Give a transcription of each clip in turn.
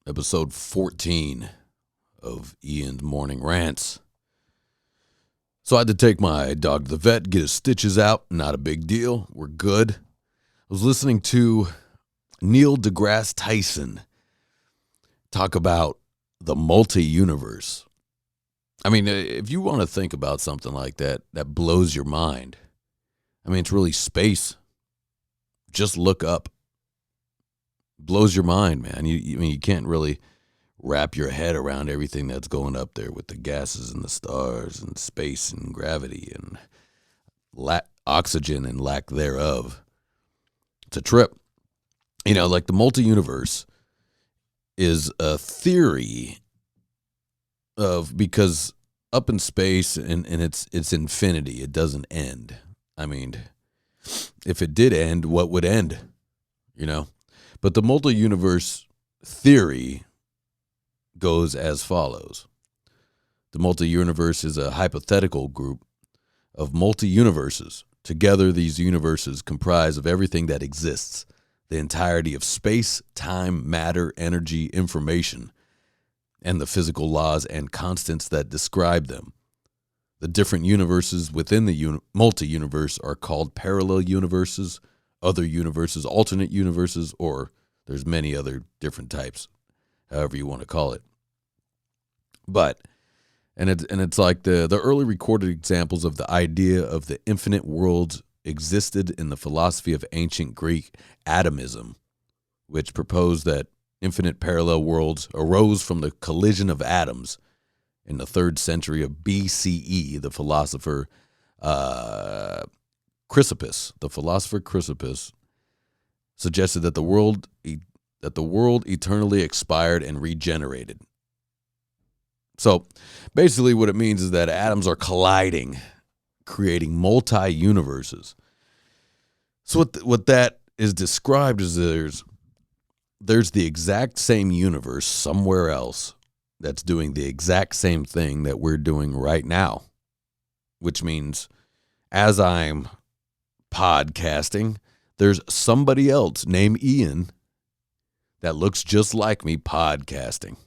episode 14 of Ian's Morning Rants. So I had to take my dog to the vet, get his stitches out. Not a big deal. We're good. I was listening to Neil deGrasse Tyson talk about the multi-universe. I mean, if you want to think about something like that, that blows your mind. I mean, it's really space. Just look up. Blows your mind, man. You can't really wrap your head around everything that's going up there with the gases and the stars and space and gravity and oxygen and lack thereof. It's a trip. You know, like the multi-universe is a theory of, because up in space and it's infinity, it doesn't end. I mean, if it did end, what would end? You know? But the multi-universe theory goes as follows. The multi-universe is a hypothetical group of multi-universes. Together, these universes comprise of everything that exists, the entirety of space, time, matter, energy, information, and the physical laws and constants that describe them. The different universes within the multi-universe are called parallel universes, other universes, alternate universes, or there's many other different types, however you want to call it. But, and it's like the early recorded examples of the idea of the infinite worlds existed in the philosophy of ancient Greek atomism, which proposed that infinite parallel worlds arose from the collision of atoms. In the 3rd century of BCE, the philosopher Chrysippus suggested that the world eternally expired and regenerated. So basically what it means is that atoms are colliding, creating multi-universes. So what that is described as there's the exact same universe somewhere else that's doing the exact same thing that we're doing right now, which means as I'm podcasting, there's somebody else named Ian that looks just like me podcasting.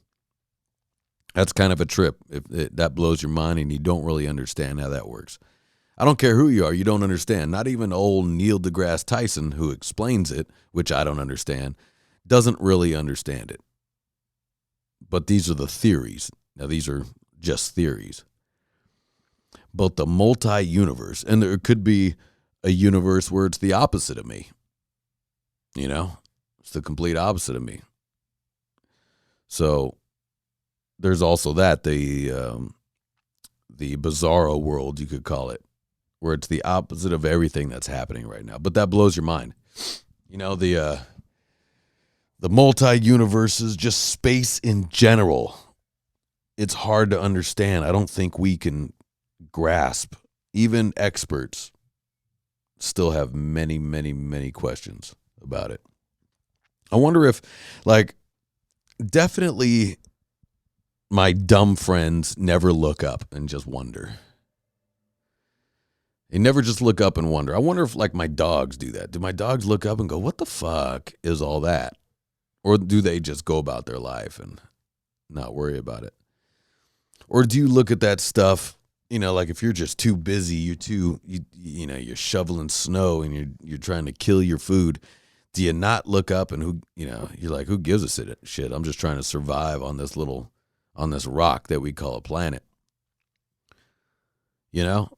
That's kind of a trip if that blows your mind and you don't really understand how that works. I don't care who you are, you don't understand. Not even old Neil deGrasse Tyson, who explains it, which I don't understand, doesn't really understand it. But these are the theories. Now, these are just theories. But the multi-universe, and there could be a universe where it's the opposite of me. You know, it's the complete opposite of me. So there's also that, the bizarro world, you could call it, where it's the opposite of everything that's happening right now. But that blows your mind. You know, the multi-universes, just space in general, it's hard to understand. I don't think we can grasp. Even experts still have many, many, many questions about it. I wonder if, like, definitely my dumb friends never look up and just wonder. They never just look up and wonder. I wonder if, like, my dogs do that. Do my dogs look up and go, what the fuck is all that? Or do they just go about their life and not worry about it? Or do you look at that stuff, you know, like if you're just too busy, you're shoveling snow and you're trying to kill your food, do you not look up and you're like, who gives a shit? I'm just trying to survive on this rock that we call a planet. You know?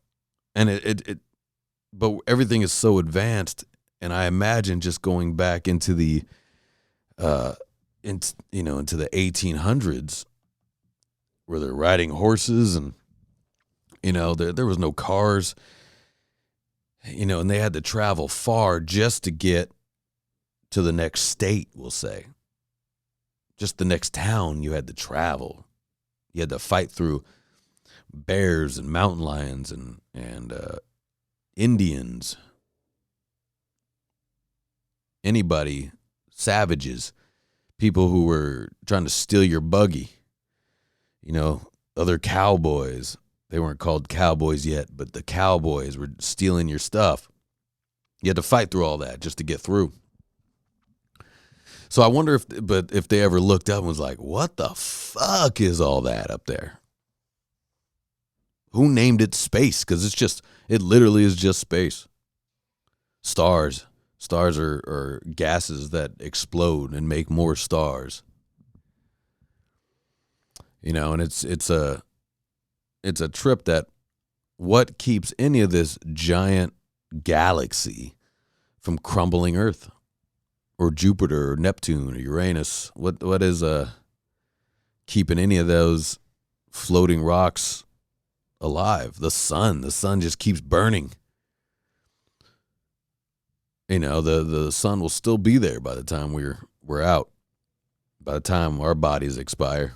And but everything is so advanced, and I imagine just going back into the into the 1800s, where they're riding horses, and there was no cars, and they had to travel far just to get to the next state, we'll say. Just the next town you had to travel. You had to fight through bears and mountain lions and Indians. Anybody, savages, people who were trying to steal your buggy, other cowboys. They weren't called cowboys yet, but the cowboys were stealing your stuff. You had to fight through all that just to get through. So I wonder if they ever looked up and was like, what the fuck is all that up there? Who named it space? Because it literally is just space. Stars. Stars are gases that explode and make more stars. And it's a trip that what keeps any of this giant galaxy from crumbling Earth or Jupiter or Neptune or Uranus? What is keeping any of those floating rocks alive? The sun just keeps burning. The sun will still be there by the time we're out, by the time our bodies expire.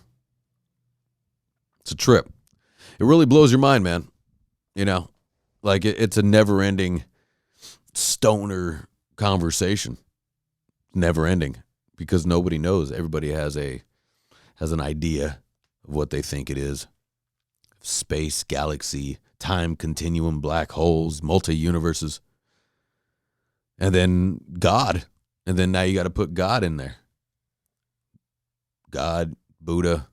It's a trip. It really blows your mind, man. Like it's a never-ending stoner conversation. Never ending, because nobody knows. Everybody has an idea of what they think it is. Space, galaxy, time continuum, black holes, multi-universes. And then God. And then now you got to put God in there. God, Buddha,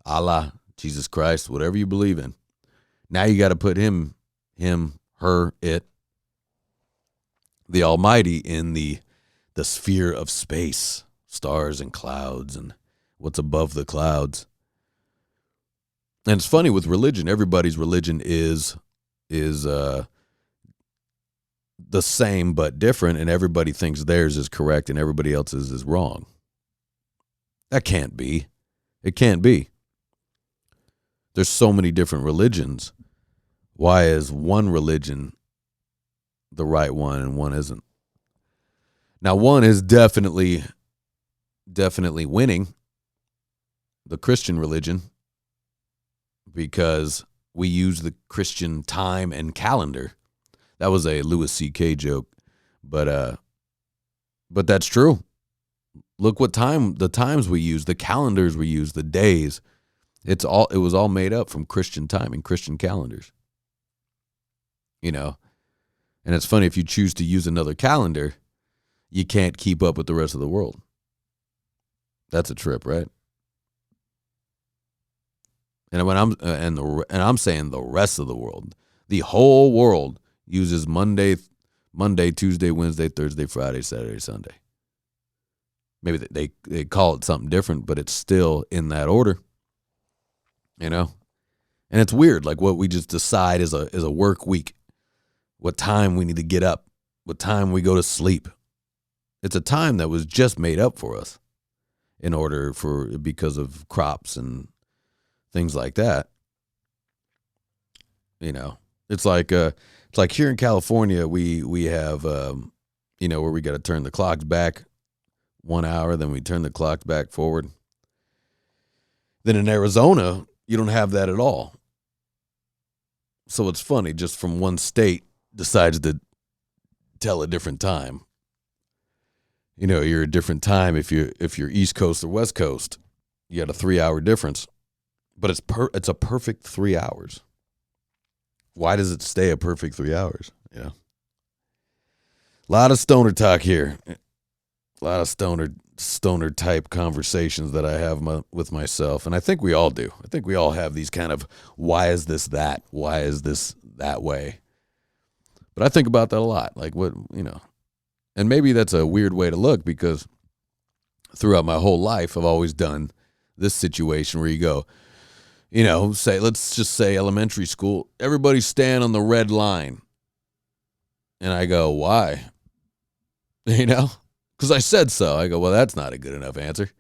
Allah, Jesus Christ, whatever you believe in. Now you got to put him, her, it, the Almighty in the sphere of space, stars and clouds and what's above the clouds. And it's funny with religion. Everybody's religion is the same but different, and everybody thinks theirs is correct and everybody else's is wrong. That can't be. It can't be. There's so many different religions. Why is one religion the right one and one isn't? Now, one is definitely winning, the Christian religion, because we use the Christian time and calendar. That was a Louis C.K. joke, but that's true. Look what the times we use, the calendars we use, the days. It was all made up from Christian time and Christian calendars. And it's funny, if you choose to use another calendar, you can't keep up with the rest of the world. That's a trip, right? And when I'm saying the rest of the world, the whole world uses Monday, Tuesday, Wednesday, Thursday, Friday, Saturday, Sunday. Maybe they call it something different, but it's still in that order. And it's weird, like what we just decide is a work week, what time we need to get up, what time we go to sleep. It's a time that was just made up for us because of crops and things like that. It's like here in California, we have where we got to turn the clocks back 1 hour, then we turn the clocks back forward. Then in Arizona, you don't have that at all. So it's funny, just from one state decides to tell a different time. You're a different time if you're East Coast or West Coast. You got a 3-hour difference, but it's a perfect 3 hours. Why does it stay a perfect 3 hours? A lot of stoner talk here. A lot of stoner type conversations that I have with myself, and I think we all do. I think we all have these kind of, why is this that? Why is this that way? But I think about that a lot. Like and maybe that's a weird way to look, because throughout my whole life, I've always done this situation where you go, let's just say elementary school, everybody stand on the red line. And I go, why? Because I said so. I go, well, that's not a good enough answer.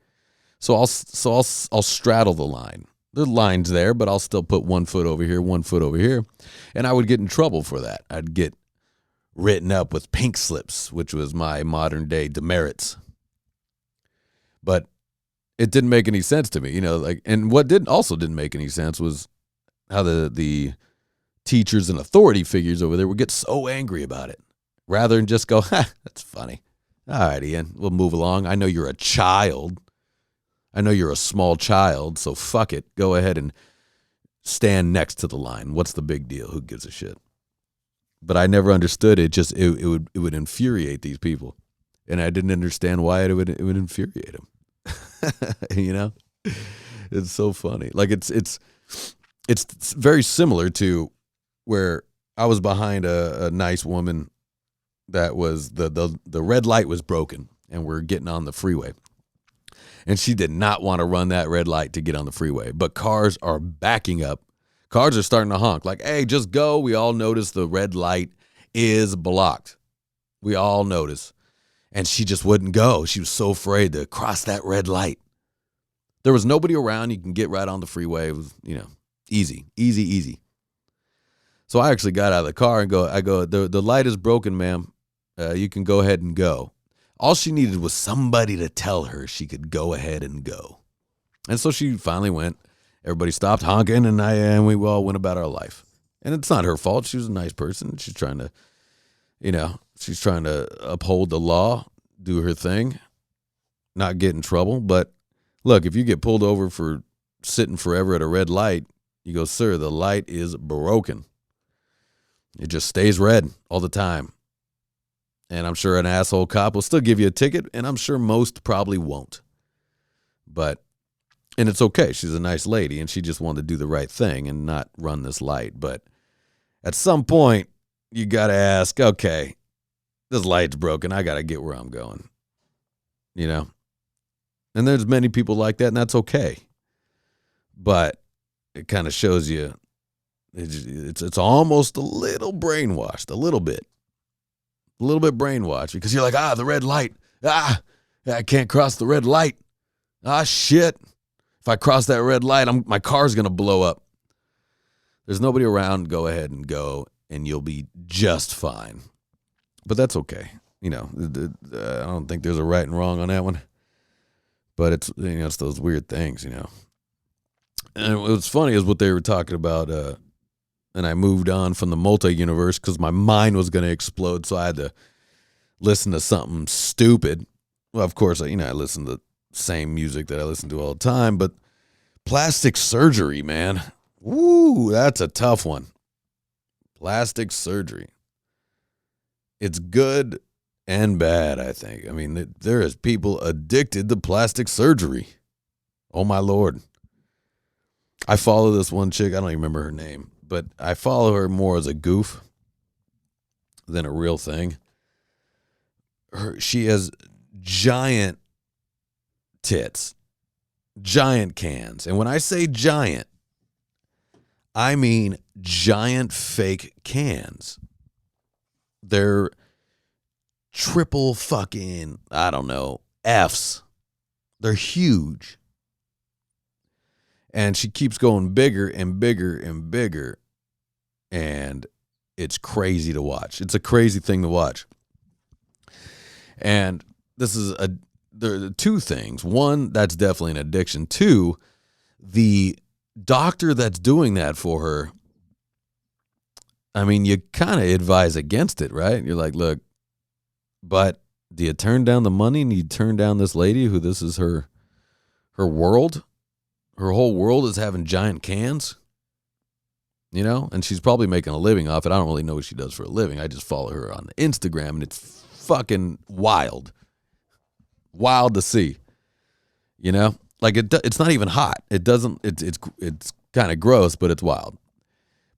So I'll straddle the line. The line's there, but I'll still put 1 foot over here, 1 foot over here. And I would get in trouble for that. I'd get written up with pink slips, which was my modern day demerits. But it didn't make any sense to me, and what didn't make any sense was how the teachers and authority figures over there would get so angry about it, rather than just go, that's funny. All right, Ian, we'll move along. I know you're a child. I know you're a small child, so fuck it. Go ahead and stand next to the line. What's the big deal? Who gives a shit? But I never understood it. It would infuriate these people. And I didn't understand why it would infuriate him. You know, it's so funny. Like it's very similar to where I was behind a nice woman that was the red light was broken and we're getting on the freeway. And she did not want to run that red light to get on the freeway. But cars are backing up. Cars are starting to honk. Like, hey, just go. We all notice the red light is blocked. We all notice. And she just wouldn't go. She was so afraid to cross that red light. There was nobody around. You can get right on the freeway. It was, easy, easy, easy. So I actually got out of the car and I go, the light is broken, ma'am. You can go ahead and go. All she needed was somebody to tell her she could go ahead and go. And so she finally went. Everybody stopped honking, and we all went about our life. And it's not her fault. She was a nice person. She's trying to, she's trying to uphold the law, do her thing, not get in trouble. But look, if you get pulled over for sitting forever at a red light, you go, sir, the light is broken. It just stays red all the time. And I'm sure an asshole cop will still give you a ticket, and I'm sure most probably won't. And it's okay. She's a nice lady, and she just wanted to do the right thing and not run this light. But at some point, you got to ask, okay, this light's broken. I got to get where I'm going, And there's many people like that, and that's okay. But it kind of shows you it's almost a little brainwashed, a little bit brainwashed, because you're like, the red light. I can't cross the red light. Shit. If I cross that red light, my car's going to blow up. There's nobody around. Go ahead and go, and you'll be just fine. But that's okay. I don't think there's a right and wrong on that one. But it's, it's those weird things, And what's funny is what they were talking about, and I moved on from the multi-universe because my mind was going to explode, so I had to listen to something stupid. Well, of course, I listen to the same music that I listen to all the time, but plastic surgery, man. Woo, that's a tough one. Plastic surgery. It's good and bad, I think. I mean, there is people addicted to plastic surgery. Oh, my Lord. I follow this one chick. I don't even remember her name, but I follow her more as a goof than a real thing. She has giant tits, giant cans. And when I say giant, I mean giant fake cans. They're triple fucking, I don't know, Fs. They're huge. And she keeps going bigger and bigger and bigger. And it's crazy to watch. It's a crazy thing to watch. And this is there are two things. One, that's definitely an addiction. Two, the doctor that's doing that for her, I mean, you kind of advise against it, right? You're like, look, but do you turn down the money and you turn down this lady who this is her world? Her whole world is having giant cans, and she's probably making a living off it. I don't really know what she does for a living. I just follow her on Instagram, and it's fucking wild to see, like it's not even hot. It doesn't, it's kind of gross, but it's wild.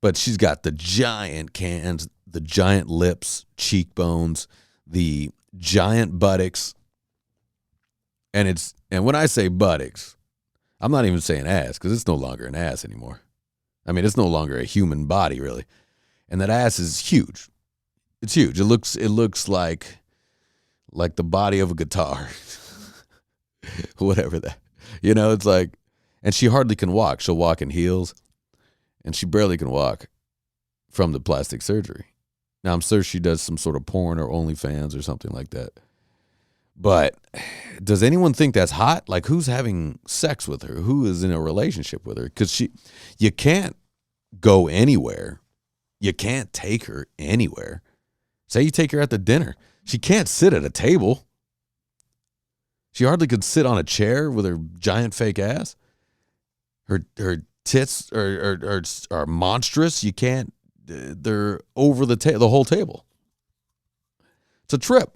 But she's got the giant cans, the giant lips, cheekbones, the giant buttocks. And when I say buttocks, I'm not even saying ass, because it's no longer an ass anymore. I mean, it's no longer a human body, really. And that ass is huge. It's huge. It looks like the body of a guitar. Whatever that. It's like, and she hardly can walk. She'll walk in heels, and she barely can walk from the plastic surgery. Now, I'm sure she does some sort of porn or OnlyFans or something like that. But does anyone think that's hot? Like, who's having sex with her? Who is in a relationship with her? Because you can't go anywhere. You can't take her anywhere. Say you take her out to dinner. She can't sit at a table. She hardly could sit on a chair with her giant fake ass. Her tits are monstrous. You can't. They're over the whole table. It's a trip.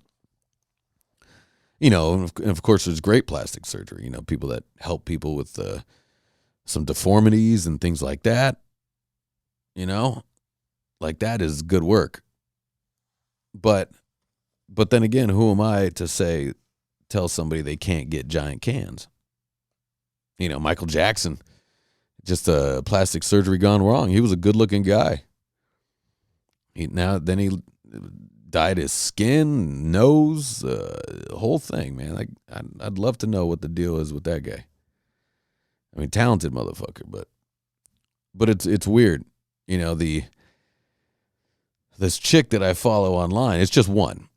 And of course, there's great plastic surgery. People that help people with some deformities and things like that. Like that is good work. But then again, who am I to tell somebody they can't get giant cans? Michael Jackson, just a plastic surgery gone wrong. He was a good-looking guy. He dyed his skin, nose, whole thing, man. I'd love to know what the deal is with that guy. I mean, talented motherfucker, but it's weird. This chick that I follow online, it's just one.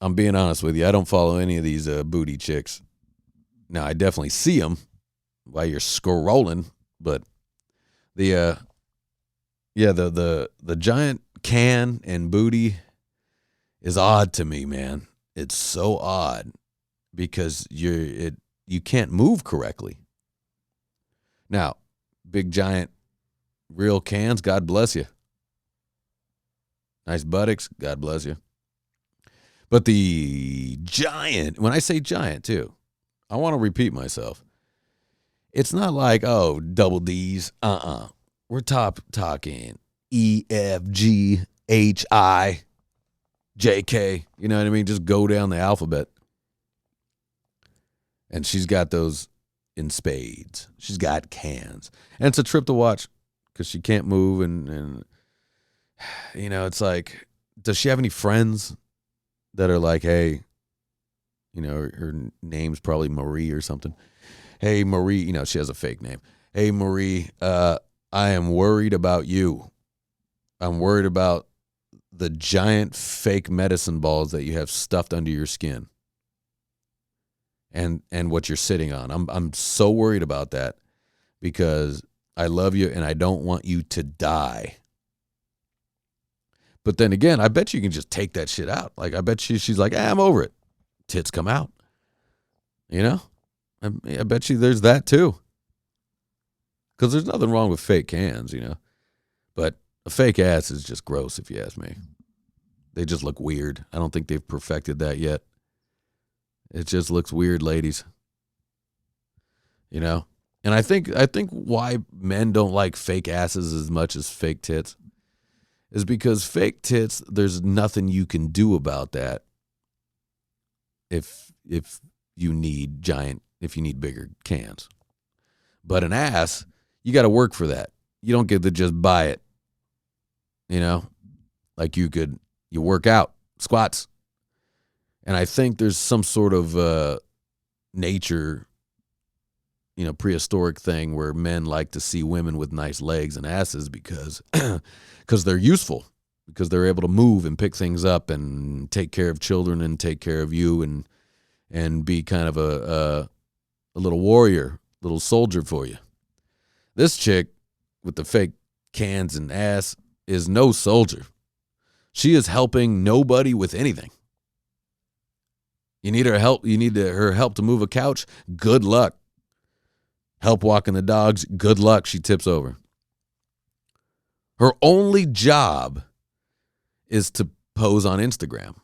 I'm being honest with you. I don't follow any of these booty chicks. Now, I definitely see them while you're scrolling, but the giant can and booty is odd to me, man. It's so odd because you can't move correctly. Now, big giant real cans, God bless you. Nice buttocks, God bless you. But the giant, when I say giant too, I want to repeat myself. It's not like, double D's. We're talking E, F, G, H, I, J, K. You know what I mean? Just go down the alphabet. And she's got those in spades. She's got cans. And it's a trip to watch because she can't move. And it's like, does she have any friends that are like, hey, her name's probably Marie or something. Hey, Marie, she has a fake name. Hey, Marie, I am worried about you. I'm worried about the giant fake medicine balls that you have stuffed under your skin and what you're sitting on. I'm so worried about that because I love you and I don't want you to die. But then again, I bet you can just take that shit out. Like, I bet she's like, I'm over it. Tits come out. I bet you there's that too. Because there's nothing wrong with fake cans, But a fake ass is just gross, if you ask me. They just look weird. I don't think they've perfected that yet. It just looks weird, ladies. And I think why men don't like fake asses as much as fake tits is because fake tits, there's nothing you can do about that if you need bigger cans. But an ass, you got to work for that. You don't get to just buy it. Like you work out, squats. And I think there's some sort of nature, prehistoric thing where men like to see women with nice legs and asses because they're useful, because they're able to move and pick things up and take care of children and take care of you and be kind of a little warrior, little soldier for you. This chick with the fake cans and ass is no soldier. She is helping nobody with anything. You need her help. You need her help to move a couch. Good luck. Help walking the dogs. Good luck. She tips over. Her only job is to pose on Instagram.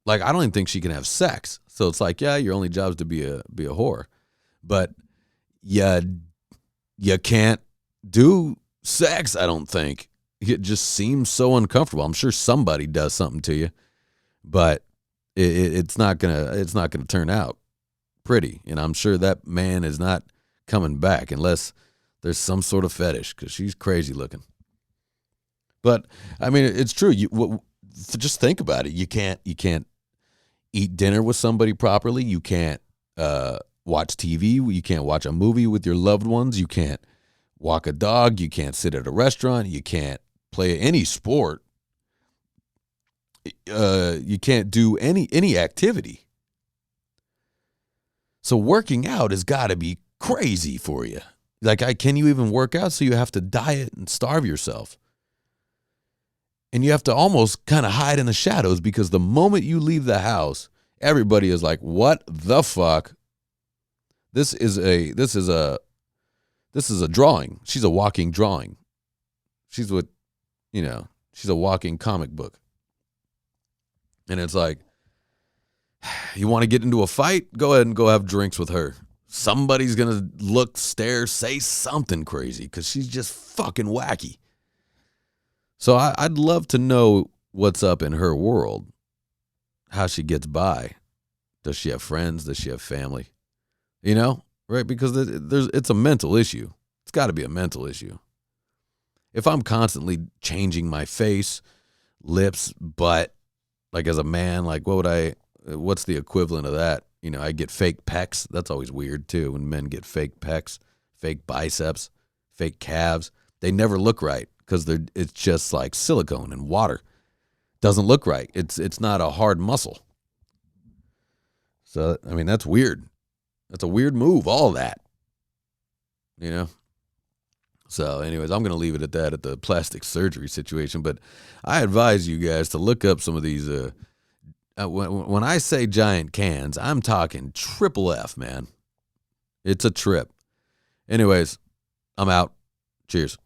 Like, I don't even think she can have sex. So it's like, yeah, your only job is to be a whore. But you can't do sex, I don't think. It just seems so uncomfortable. I'm sure somebody does something to you, but it's not gonna turn out pretty. And I'm sure that man is not coming back unless there's some sort of fetish, because she's crazy looking. But I mean, it's true. Just think about it. You can't eat dinner with somebody properly. You can't watch TV. You can't watch a movie with your loved ones. You can't walk a dog. You can't sit at a restaurant. You can't play any sport. You can't do any activity. So working out has got to be crazy for you. Like, can you even work out? So you have to diet and starve yourself. And you have to almost kind of hide in the shadows, because the moment you leave the house, everybody is like, what the fuck? This is a drawing. She's a walking drawing. She's she's a walking comic book. And it's like, You want to get into a fight? Go ahead and go have drinks with her. Somebody's going to look, stare, say something crazy because she's just fucking wacky. So I'd love to know what's up in her world, how she gets by. Does she have friends? Does she have family? You know, right? Because it's a mental issue. It's got to be a mental issue. If I'm constantly changing my face, lips, butt, like as a man, like what's the equivalent of that? You know, I get fake pecs. That's always weird too when men get fake pecs, fake biceps, fake calves. They never look right because it's just like silicone and water. Doesn't look right. It's not a hard muscle. So, I mean, that's weird. That's a weird move, all that. You know? So, anyways, I'm going to leave it at that at the plastic surgery situation. But I advise you guys to look up some of these. When I say giant cans, I'm talking triple F, man. It's a trip. Anyways, I'm out. Cheers.